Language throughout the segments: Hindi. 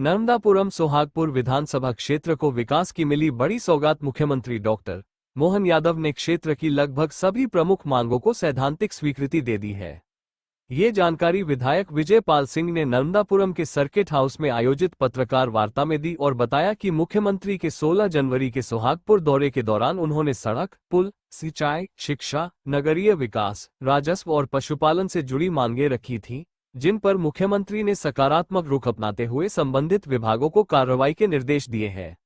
नर्मदापुरम सोहागपुर विधानसभा क्षेत्र को विकास की मिली बड़ी सौगात। मुख्यमंत्री डॉक्टर मोहन यादव ने क्षेत्र की लगभग सभी प्रमुख मांगों को सैद्धांतिक स्वीकृति दे दी है। ये जानकारी विधायक विजय पाल सिंह ने नर्मदापुरम के सर्किट हाउस में आयोजित पत्रकार वार्ता में दी और बताया कि मुख्यमंत्री के 16 जनवरी के सोहागपुर दौरे के दौरान उन्होंने सड़क, पुल, सिंचाई, शिक्षा, नगरीय विकास, राजस्व और पशुपालन से जुड़ी मांगें रखी थीं, जिन पर मुख्यमंत्री ने सकारात्मक रुख अपनाते हुए संबंधित विभागों को कार्रवाई के निर्देश दिए हैं।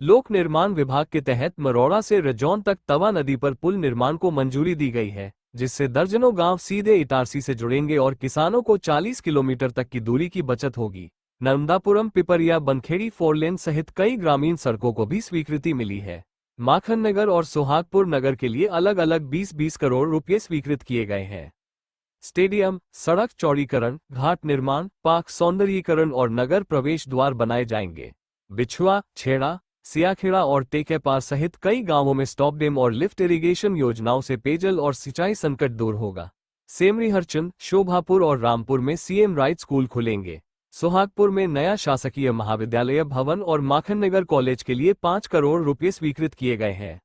लोक निर्माण विभाग के तहत मरोड़ा से रजौन तक तवा नदी पर पुल निर्माण को मंजूरी दी गई है, जिससे दर्जनों गांव सीधे इटारसी से जुड़ेंगे और किसानों को 40 किलोमीटर तक की दूरी की बचत होगी। नर्मदापुरम पिपरिया बनखेड़ी 4 लेन सहित कई ग्रामीण सड़कों को भी स्वीकृति मिली है। माखन नगर और सोहागपुर नगर के लिए अलग अलग 20-20 करोड़ रुपये स्वीकृत किए गए हैं। स्टेडियम, सड़क चौड़ीकरण, घाट निर्माण, पार्क सौंदर्यीकरण और नगर प्रवेश द्वार बनाए जाएंगे। बिछुआ, छेड़ा, सियाखेड़ा और टेकेपार सहित कई गांवों में स्टॉप डैम और लिफ्ट इरिगेशन योजनाओं से पेयजल और सिंचाई संकट दूर होगा। सेमरी हरचंद, शोभापुर और रामपुर में सीएम राइट स्कूल खुलेंगे। सोहागपुर में नया शासकीय महाविद्यालय भवन और माखननगर कॉलेज के लिए 5 करोड़ रुपये स्वीकृत किए गए हैं।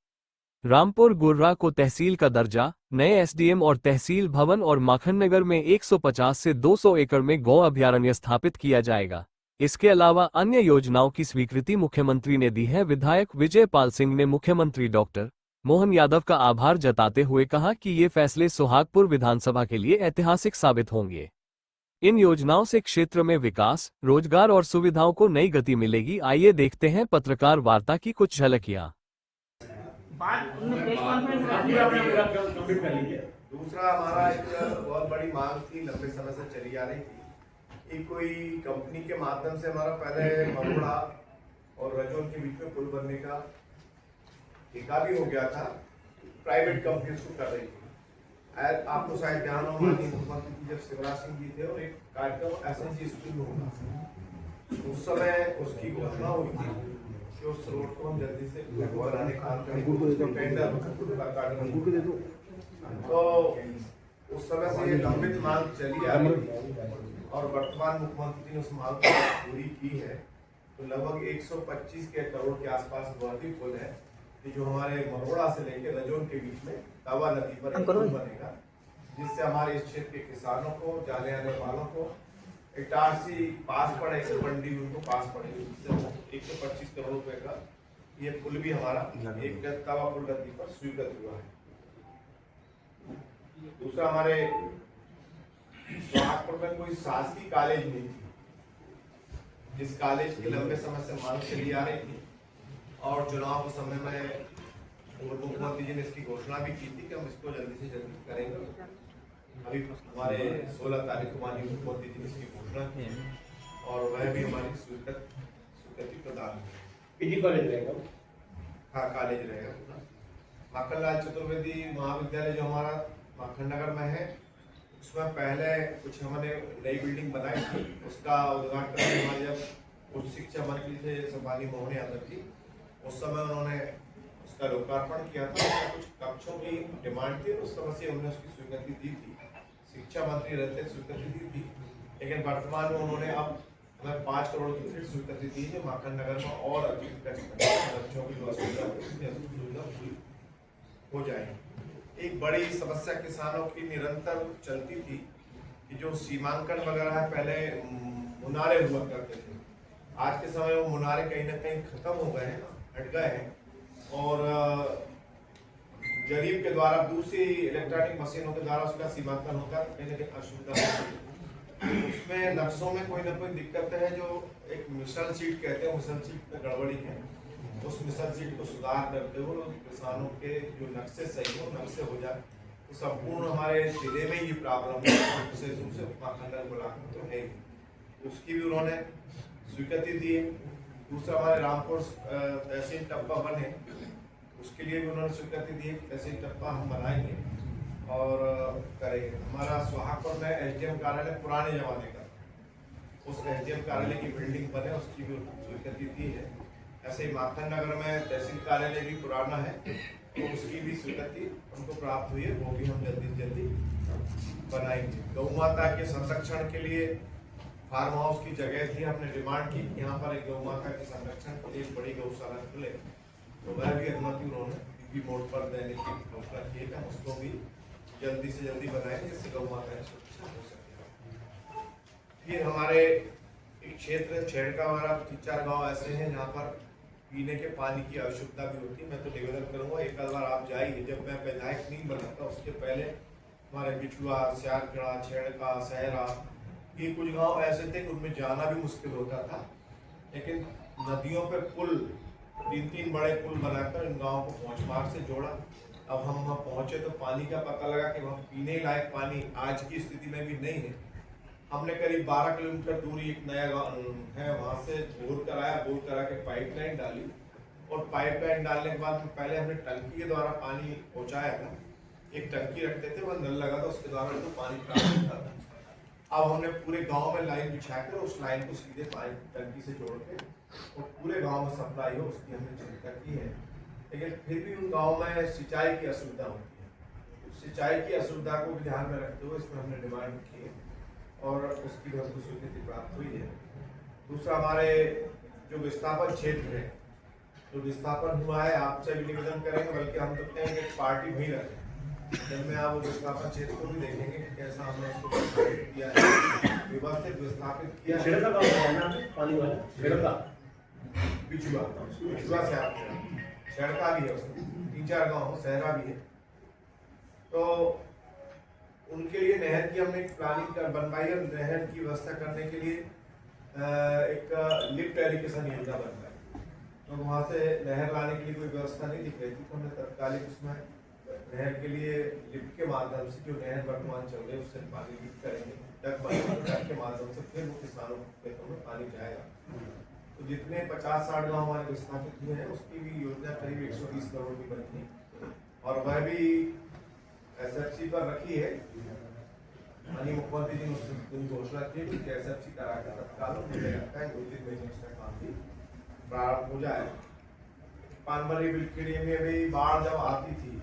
रामपुर गुर्रा को तहसील का दर्जा, नए एसडीएम और तहसील भवन और माखननगर में 150 से 200 एकड़ में गौ अभयारण्य स्थापित किया जाएगा। इसके अलावा अन्य योजनाओं की स्वीकृति मुख्यमंत्री ने दी है। विधायक विजय पाल सिंह ने मुख्यमंत्री डॉक्टर मोहन यादव का आभार जताते हुए कहा कि ये फैसले सोहागपुर विधानसभा के लिए ऐतिहासिक साबित होंगे। इन योजनाओं से क्षेत्र में विकास, रोजगार और सुविधाओं को नई गति मिलेगी। आइए देखते हैं पत्रकार वार्ता की कुछ झलकियां। दूसरा हमारा एक बहुत बड़ी मांग थी, लंबे समय से चली आ रही थी। एक कोई कंपनी के माध्यम से हमारा पहले मरोड़ा और रजौन के बीच में पुल बनने का ठेका भी हो गया था। प्राइवेट कंपनी उसको कर रही थी। आपको शायद ध्यान हो, माननीय मुख्यमंत्री जब शिवराज सिंह जी थे और एक कार्यक्रम एसएनजी स्कूल में होगा, उस समय उसकी घोषणा हुई थी कि उस रोड को हम जल्दी से बनाने का काम करेंगे। तो उस समय से ये लंबित मांग चली आ रही है और वर्तमान मुख्यमंत्री ने उस मांग को पूरी की है। तो लगभग 125 करोड़ के आसपास वर्दी पुल है कि जो हमारे मरोड़ा से लेकर रजौन के बीच में तवा नदी पर एक पुल बनेगा, जिससे हमारे इस क्षेत्र के किसानों को, जाने आने वालों को इटारसी पास पड़े, मंडी उनको पास पड़ेगी। 125 करोड़ रुपए का ये पुल भी हमारा एक तवा पुल नदी पर स्वीकृत हुआ है। दूसरा, हमारे सोहागपुर में कोई शासकीय कॉलेज नहीं थी, जिस कॉलेज की लंबे समय से मांग चली आ रही थी और चुनाव के समय में पूर्व मुख्यमंत्री जी ने इसकी घोषणा भी की थी कि हम इसको जल्दी से जल्दी करेंगे। अभी हमारे 16 तारीख को माननीय मुख्यमंत्री जी ने इसकी घोषणा की है और वह भी हमारी स्वीकृति प्रदान पीजी कॉलेज रहेगा। हाँ, कॉलेज रहेगा। माखनलाल चतुर्वेदी महाविद्यालय जो हमारा माखननगर में है, उसमें पहले कुछ हमने नई बिल्डिंग बनाई थी, उसका उद्घाटन हमारे जब उच्च शिक्षा मंत्री थे सम्मानीय मोहन यादव जी, उस समय उन्होंने उसका लोकार्पण किया था। कुछ कक्षों की डिमांड थी, उस समय से हमने उसकी स्वीकृति दी थी। शिक्षा मंत्री रहते स्वीकृति दी थी, लेकिन वर्तमान में उन्होंने अब हमें 5 करोड़ की फिर स्वीकृति दी है। माखननगर में और अधिक बच्चों की सुविधा हो जाएगी। एक बड़ी समस्या किसानों की निरंतर चलती थी कि जो सीमांकन वगैरह है, पहले मुनारे हुआ करते थे। आज के समय वो मुनारे कहीं ना कहीं खत्म हो गए हैं, हट गए हैं और जरीब के द्वारा, दूसरी इलेक्ट्रॉनिक मशीनों के द्वारा उसका सीमांकन होता है। कहीं ना कहीं असुविधा होती है। उसमें नक्शों में कोई ना कोई दिक्कत है, जो एक मिसल सीट कहते हैं, मिसल सीट में गड़बड़ी है। उस मिसल सीट को सुधार करते हुए किसानों के जो नक्शे सही हो, नक्शे हो जाए तो संपूर्ण हमारे जिले में ये प्रॉब्लम है। माखननगर ब्लॉक में तो है, उसकी भी उन्होंने स्वीकृति दी है। दूसरा, हमारे रामपुर तहसील टप्पा बने, उसके लिए भी उन्होंने स्वीकृति दी है। तहसील टप्पा हम बनाएंगे और करेंगे। हमारा सोहागपुर में एसडीएम कार्यालय पुराने जमाने का, उस एसडीएम कार्यालय की बिल्डिंग बने, उसकी भी स्वीकृति दी है। ऐसे ही माखननगर में तहसील कार्यालय भी पुराना है, तो उसकी भी स्वीकृति उनको प्राप्त हुई है, वो भी हम जल्दी से जल्दी बनाएंगे। गौ माता के संरक्षण के लिए फार्म हाउस की जगह थी, हमने डिमांड की कि यहाँ पर एक गौ माता के संरक्षण के लिए एक बड़ी गौशाला खुले, तो वह भी अनुमति उन्होंने पीपी बोर्ड पर देने की घोषणा की है। उसको भी जल्दी से जल्दी बनाएंगे जिससे गौ माता की सुरक्षा हो सके। फिर हमारे एक क्षेत्र छेड़का वाला 3-4 गाँव ऐसे हैं जहाँ पर पीने के पानी की आवश्यकता भी होती है। मैं तो निवेदन करूँगा एक बार आप जाइए, जब मैं विधायक नहीं बना था उसके पहले हमारे बिछुआ, सियारखड़ा, छेड़का, सहरा, ये कुछ गांव ऐसे थे कि उनमें जाना भी मुश्किल होता था, लेकिन नदियों पे पुल 3-3 बड़े पुल बनाकर इन गांवों को पहुंच मार्ग से जोड़ा। अब हम वहाँ पहुंचे तो पानी का पता लगा कि वहाँ पीने लायक पानी आज की स्थिति में भी नहीं है। हमने करीब 12 किलोमीटर दूरी एक नया गाँव है, वहाँ से बोर कराया, बोर करा के पाइपलाइन डाली, और पाइपलाइन डालने के बाद पहले हमने टंकी के द्वारा पानी पहुँचाया था। एक टंकी रखते थे, वह नल लगा था, उसके द्वारा तो पानी प्राप्त होता था। अब हमने पूरे गांव में लाइन बिछाकर उस लाइन को सीधे पानी टंकी से जोड़ के और पूरे गांव में सप्लाई हो, उसकी हमने चिंता की है। लेकिन फिर भी उन गांव में सिंचाई की असुविधा होती है। सिंचाई की असुविधा को भी ध्यान में रखते हुए इसमें हमने डिमांड की है और उसकी भी हमको स्वीकृति प्राप्त हुई है। दूसरा, हमारे जो विस्थापन क्षेत्र है, जो विस्थापन हुआ है, आपसे भी निवेदन करेंगे, बल्कि हम तो कहेंगे एक पार्टी भी रखें, जब में आप वो विस्थापन क्षेत्र को भी देखेंगे कि कैसा हमने उसको विस्थापित किया है, व्यवस्थित विस्थापित किया है। छेड़का गाँव है ना, पानी वाला छेड़का, बिछुआ से आप छेड़का भी है, उसमें 3-4 गाँव, सहरा भी है। तो उनके लिए नहर की हमने एक प्लानिंग कर बनवाई और नहर की व्यवस्था करने के लिए एक लिफ्ट एरिगेशन योजना बनवाई। तो वहाँ से नहर लाने के लिए कोई व्यवस्था नहीं दिख रही थी, तो हमने तत्कालिक उसमें नहर के लिए लिफ्ट के माध्यम से, जो नहर वर्तमान चल रही है उससे पानी लिफ्ट करेंगे, टैप के माध्यम से फिर वो किसानों के खेतों में पानी जाएगा। तो जितने 50-60 गाँव हमारे विस्थापित हुए हैं उसकी भी योजना करीब 120 करोड़ की बनी है, और वह भी SFC पर रखी है। माननीय मुख्यमंत्री जी ने उस दिन घोषणा की कि SFC करा के तत्काल मुझे लगता है 2-3 महीने उसका काम भी प्रारंभ हो जाए। पानमरी बिलखेड़ी में भी बाढ़ जब आती थी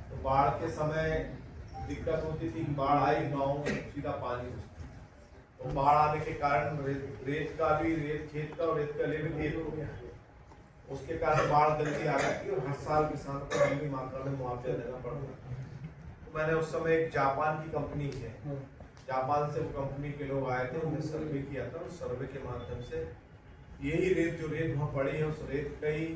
तो बाढ़ के समय दिक्कत होती थी कि बाढ़ आई, गाँव में सीधा पानी घुसता, तो बाढ़ आने के कारण रेत खेत का और रेत का लेवल एक हो गया, उसके कारण बाढ़ जल्दी आ जाती है और हर साल किसानों को बड़ी मात्रा में मुआवजा देना पड़ता है। तो मैंने उस समय एक जापान की कंपनी है, जापान से वो कंपनी के लोग आए थे, उन्होंने सर्वे किया था, और सर्वे के माध्यम से यही रेत जो रेत वहाँ पड़ी है उस रेत का ही